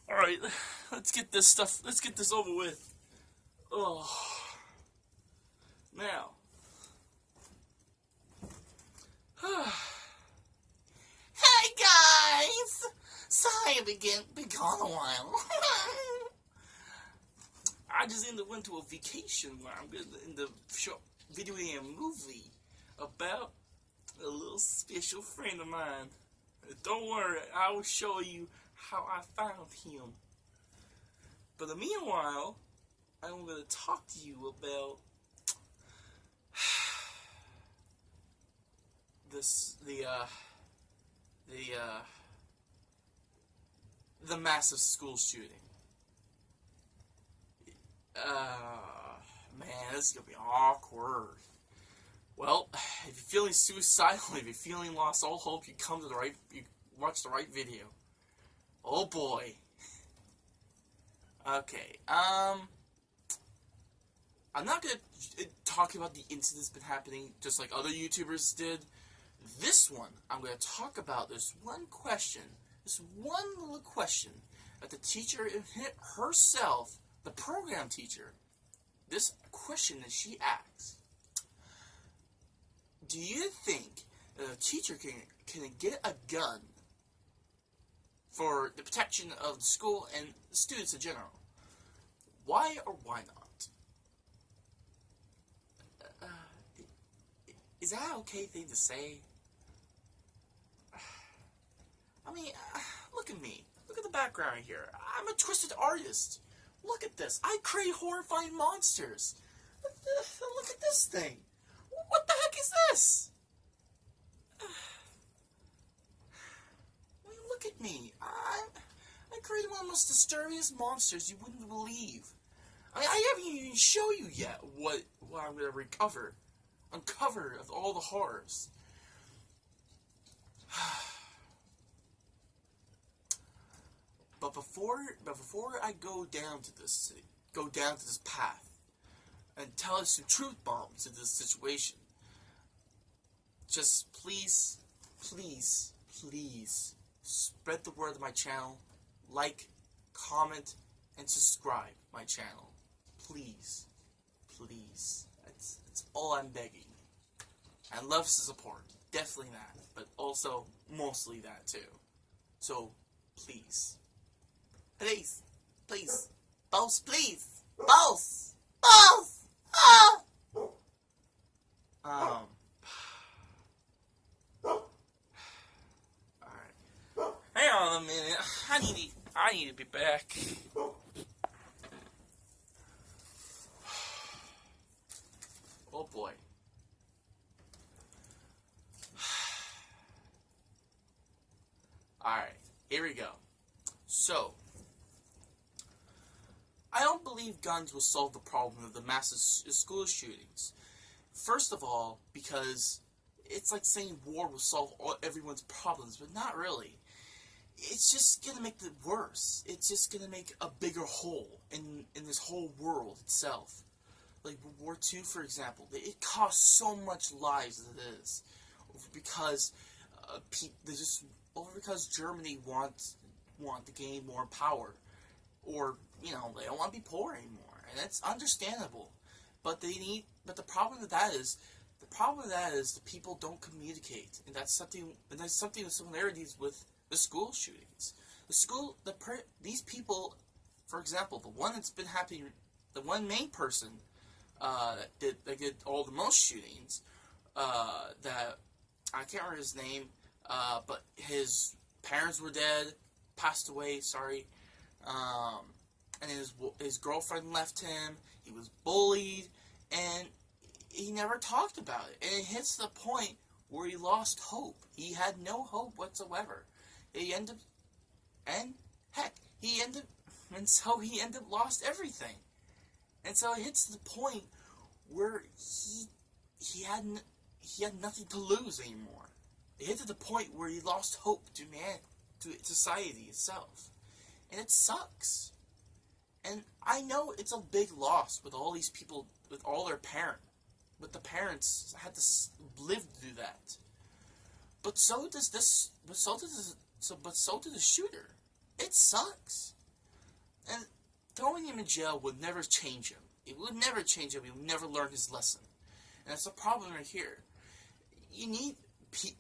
Alright, let's get this over with. Oh. Now. Hey guys! Sorry I've been gone a while. I just went to a vacation where I'm in the short video game movie about a little special friend of mine. Don't worry, I will show you how I found him. But in the meanwhile, I'm going to talk to you about the massive school shooting. Man, this is gonna be awkward. Well, if you're feeling suicidal, if you're feeling lost all hope, you watch the right video. Oh boy. Okay, I'm not gonna talk about the incidents been happening just like other YouTubers did. This one, I'm gonna talk about this one little question that the teacher herself, the program teacher, this question that she asks. Do you think that a teacher can get a gun for the protection of the school and the students in general? Why or why not? Is that an okay thing to say? I mean, look at me. Look at the background here. I'm a twisted artist. Look at this. I create horrifying monsters. Look at this thing. What the heck is this? I mean, look at me. I created one of the most disturbing monsters you wouldn't believe. I haven't even shown you yet what I'm going to uncover of all the horrors. But before I go down to this path and tell us some truth bombs to this situation, just please spread the word of my channel, like, comment, and subscribe my channel. Please. That's all I'm begging. And love to support, definitely that, but also mostly that too. So please. Boss, please. Boss. Ah! Alright. Hang on a minute. I need to be back. Oh boy. Alright, here we go. So, I don't believe guns will solve the problem of the massive school shootings. First of all, because it's like saying war will solve everyone's problems, but not really. It's just going to make it worse. It's just going to make a bigger hole in this whole world itself. Like World War II, for example, it costs so much lives as it is. Because Germany wants to gain more power. Or, they don't want to be poor anymore, and that's understandable. But the problem with that is the people don't communicate, and that's something with similarities with the school shootings. These people, for example, the one that's been happening, the one main person that did all the most shootings, that I can't remember his name, but his parents were dead, passed away. Sorry. And his girlfriend left him. He was bullied, and he never talked about it. And it hits the point where he lost hope. He had no hope whatsoever. And so he ended up lost everything. And so it hits the point where he had nothing to lose anymore. It hit to the point where he lost hope to society itself. And it sucks. And I know it's a big loss with all these people, with all their parents. But the parents had to live through that. But so does But so did the shooter. It sucks. And throwing him in jail would never change him. It would never change him. He would never learn his lesson. And that's the problem right here.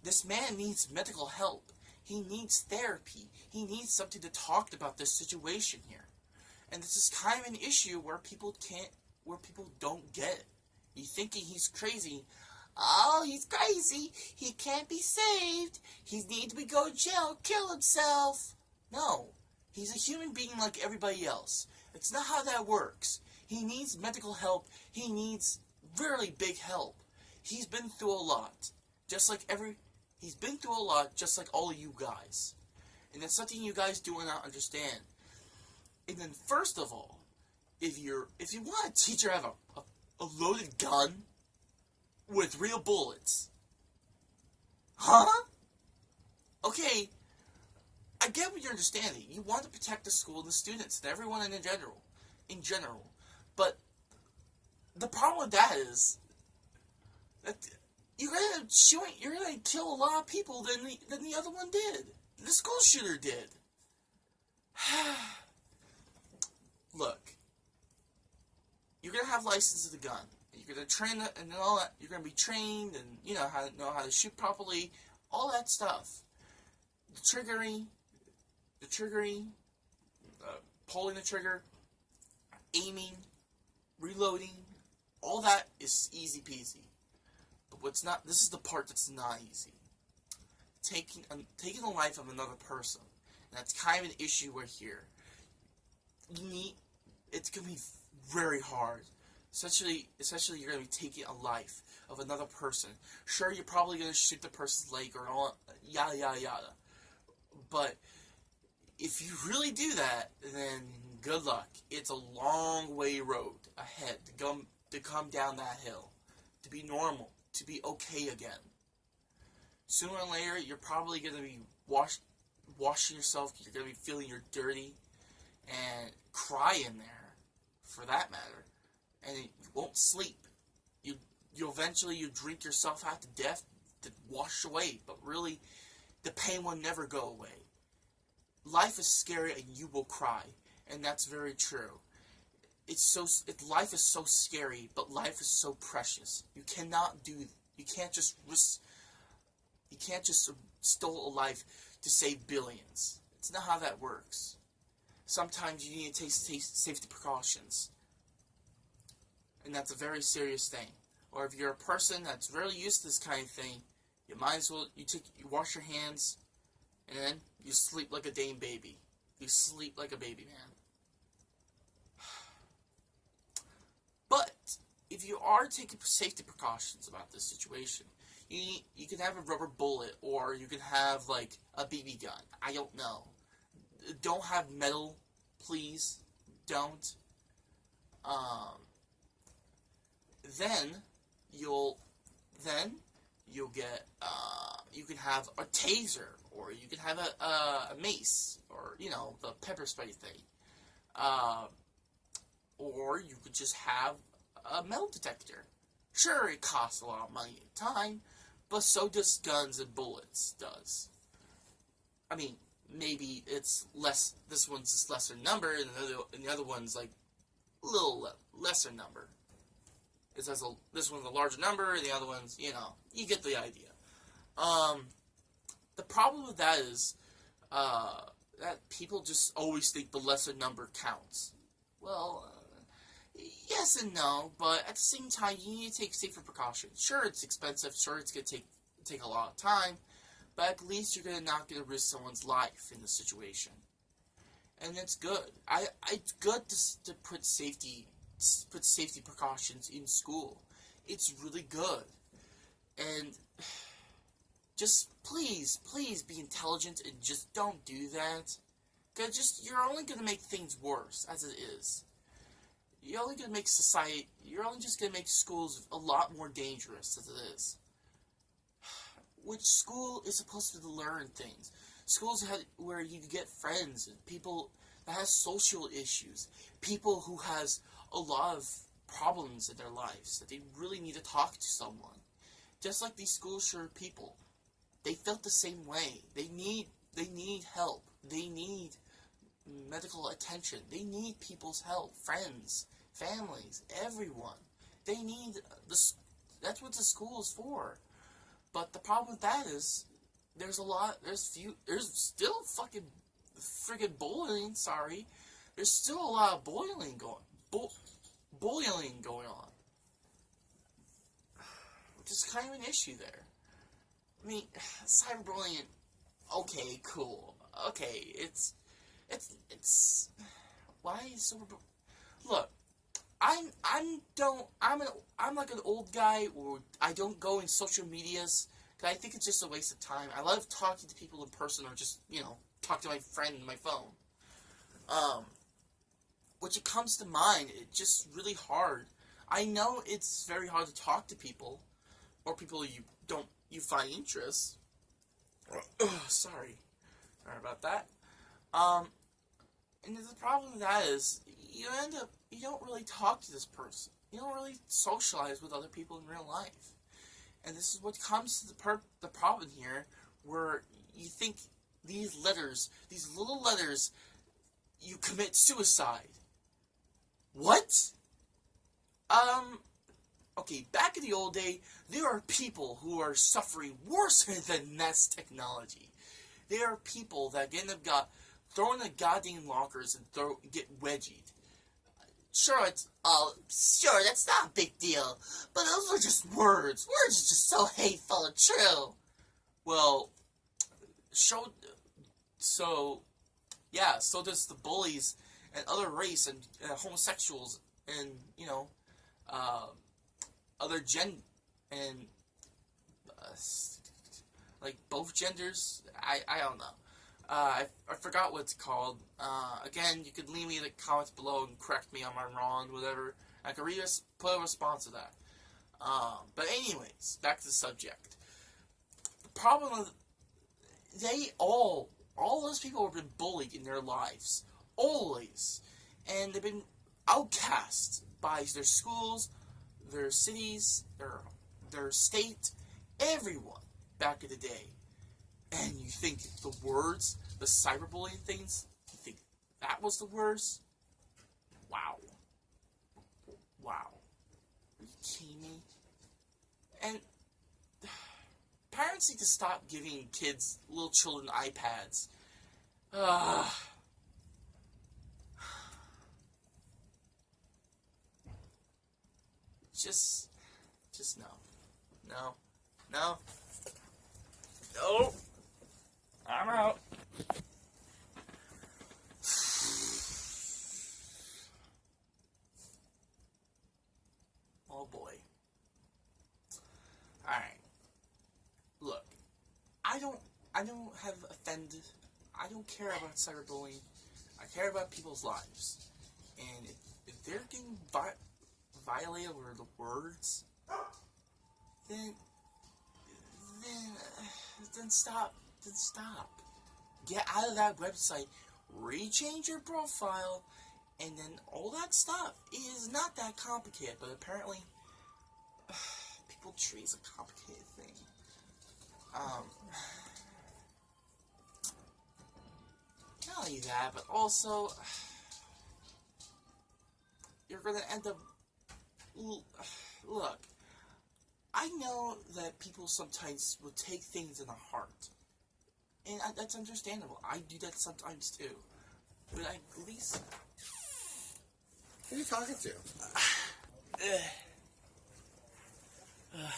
This man needs medical help. He needs therapy. He needs something to talk about this situation here. And this is kind of an issue where people don't get it. You're thinking he's crazy. Oh, he's crazy. He can't be saved. He needs to go to jail, kill himself. No. He's a human being like everybody else. It's not how that works. He needs medical help. He needs really big help. He's been through a lot. He's been through a lot just like all of you guys. And that's something you guys do not understand. And then first of all, if you want a teacher to have a loaded gun with real bullets. Huh? Okay, I get what you're understanding. You want to protect the school and the students and everyone in general. But the problem with that is that you're gonna kill a lot of people than the other one did. The school shooter did. Look, you're gonna have license of the gun. You're gonna train and all that. You're gonna be trained and know how to shoot properly. All that stuff. The triggering, pulling the trigger, aiming, reloading. All that is easy peasy. But this is the part that's not easy. Taking the life of another person. And that's kind of an issue we're here. It's going to be very hard. Especially you're going to be taking a life of another person. Sure, you're probably going to shoot the person's leg or all, yada, yada, yada. But if you really do that, then good luck. It's a long way road ahead to come down that hill. To be normal. To be okay again. Sooner or later, you're probably going to be washing yourself. You're going to be feeling you're dirty. And cry in there, for that matter. And you won't sleep. You eventually drink yourself out to death to wash away. But really, the pain will never go away. Life is scary and you will cry. And that's very true. Life is so scary, but life is so precious. You can't just steal a life to save billions. It's not how that works. Sometimes you need to take safety precautions. And that's a very serious thing. Or if you're a person that's really used to this kind of thing, you might as well, you wash your hands, and then you sleep like a dame baby. You sleep like a baby, man. But if you are taking safety precautions about this situation, you can have a rubber bullet, or you can have like a BB gun. I don't know. Don't have metal, please. Don't. Then you'll get you can have a taser, or you can have a mace, or the pepper spray thing. Or you could just have a metal detector. Sure, it costs a lot of money and time, but so does guns and bullets does. I mean, maybe it's less. This one's just lesser number, and the other one's like a little lesser number. This one's a larger number, and the other one's, you get the idea. The problem with that is that people just always think the lesser number counts. Well, yes and no, but at the same time, you need to take safer precautions. Sure, it's expensive. Sure, it's going to take a lot of time, but at least you're not going to risk someone's life in this situation. And it's good. It's good to put safety precautions in school. It's really good. And just please be intelligent and just don't do that. Because you're only going to make things worse as it is. You're only going to make schools a lot more dangerous as it is. Which school is supposed to learn things? Schools where you get friends and people that has social issues. People who has a lot of problems in their lives that they really need to talk to someone. Just like these school shooter people. They felt the same way. They need help. They need medical attention. They need people's help, friends, families, everyone. They need this. That's what the school is for. But the problem with that is there's still friggin' bullying. Sorry, there's still a lot of bullying going on, which is kind of an issue there. I mean, cyberbullying. Okay, cool. Okay, it's why is so? Look, I'm like an old guy where I don't go in social medias because I think it's just a waste of time. I love talking to people in person or just talk to my friend on my phone. Which it comes to mind, it's just really hard. I know it's very hard to talk to people or people you find interest. Sorry about that. And the problem with that is you don't really talk to this person. You don't really socialize with other people in real life. And this is what comes to the problem here, where you think these little letters, you commit suicide. What? Okay, back in the old day, there are people who are suffering worse than this technology. There are people that got thrown in the goddamn lockers and get wedgied. Sure, that's not a big deal, but those are just words. Words are just so hateful and true. Well, so does the bullies and other race and homosexuals and other and like both genders. I don't know. I forgot what it's called. Again, you could leave me in the comments below and correct me if I'm wrong, whatever. I could put a response to that. But anyways, back to the subject. The problem is all those people have been bullied in their lives. Always. And they've been outcast by their schools, their cities, their state, everyone back in the day. And you think the words, the cyberbullying things, you think that was the worst? Wow. Are you kidding me? And parents need to stop giving little children iPads. Just no. I'm out. Oh boy. Alright. Look, I don't have offended. I don't care about cyberbullying. I care about people's lives. And if they're getting violated over the words, then stop. Get out of that website, rechange your profile, and then all that stuff is not that complicated, but apparently people treat it as a complicated thing. Not only that, but also you're gonna end up. Look, I know that people sometimes will take things in the heart. And that's understandable. I do that sometimes too. But at least... Who are you talking to?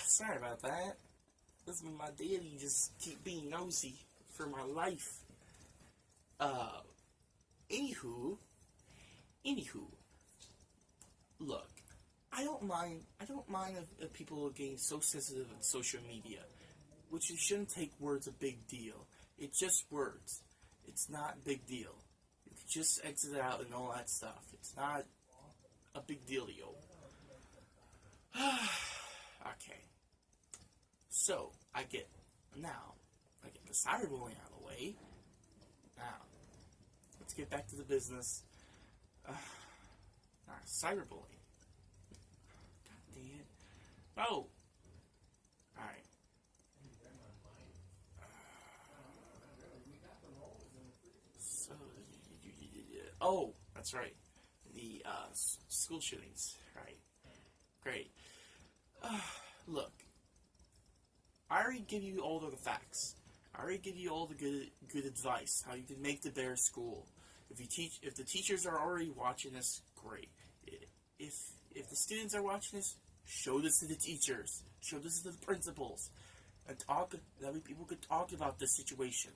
Sorry about that. This is my daddy just keep being nosy for my life. Anywho. Look, I don't mind if people are getting so sensitive on social media, which you shouldn't take words a big deal. It's just words. It's not a big deal. You can just exit it out and all that stuff. It's not a big deal to you. Okay. So, I get the cyberbullying out of the way. Now, let's get back to the business. Cyberbullying. God dang it. Oh! Alright. Oh, that's right. The school shootings, right? Great. Look, I already give you all of the facts. I already give you all the good advice how you can make the better school. If the teachers are already watching this, great. If the students are watching this, show this to the teachers. Show this to the principals, and that way people could talk about this situation.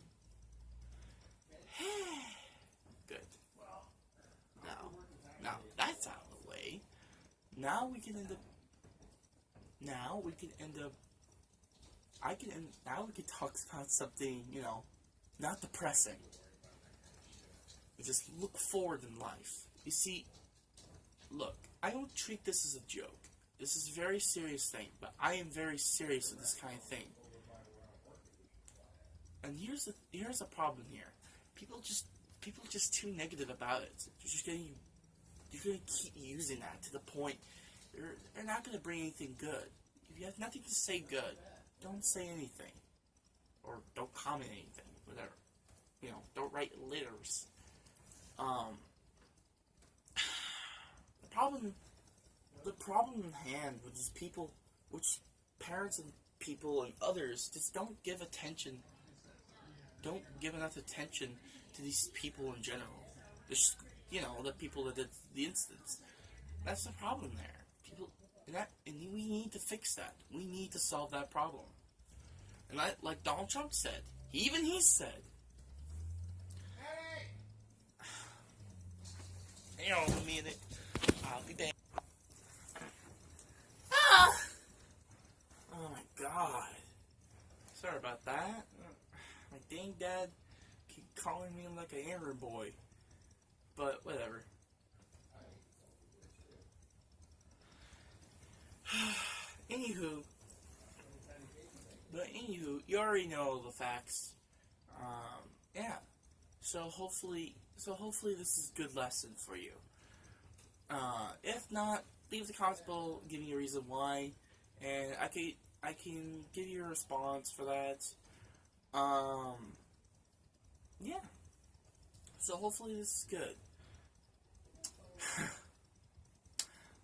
Good. Now that's out of the way. Now we can end up. Now we can talk about something, not depressing. Just look forward in life. You see, look, I don't treat this as a joke. This is a very serious thing, but I am very serious with this kind of thing. And here's a problem here. People just too negative about it. You're gonna keep using that to the point they're not gonna bring anything good. If you have nothing to say good, don't say anything, or don't comment anything. Whatever. Don't write letters. The problem in hand with these people, which parents and people and others just don't give attention. Don't give enough attention to these people in general. The people that did the instance. That's the problem there. And we need to fix that. We need to solve that problem. And like Donald Trump said, he said, hang on a minute, I'll be back. Oh my God. Sorry about that. My dang dad keep calling me like an errand boy. But whatever. Anywho, you already know the facts. Yeah. So hopefully this is a good lesson for you. If not, leave the comments below, give me a reason why, and I can give you a response for that. Yeah. So hopefully this is good.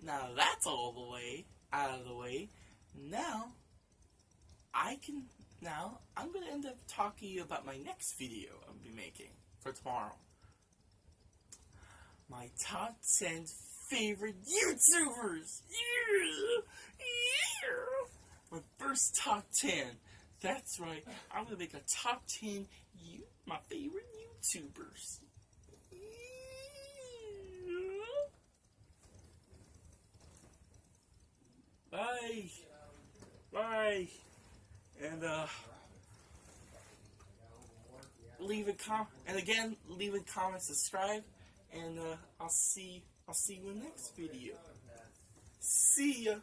Now that's all the way out of the way. Now I'm gonna end up talking to you about my next video I'll be making for tomorrow. My top 10 favorite YouTubers. My first top 10. That's right. I'm gonna make a top 10 my favorite YouTubers. Bye. And leave a comment, subscribe, and I'll see you in the next video. See ya.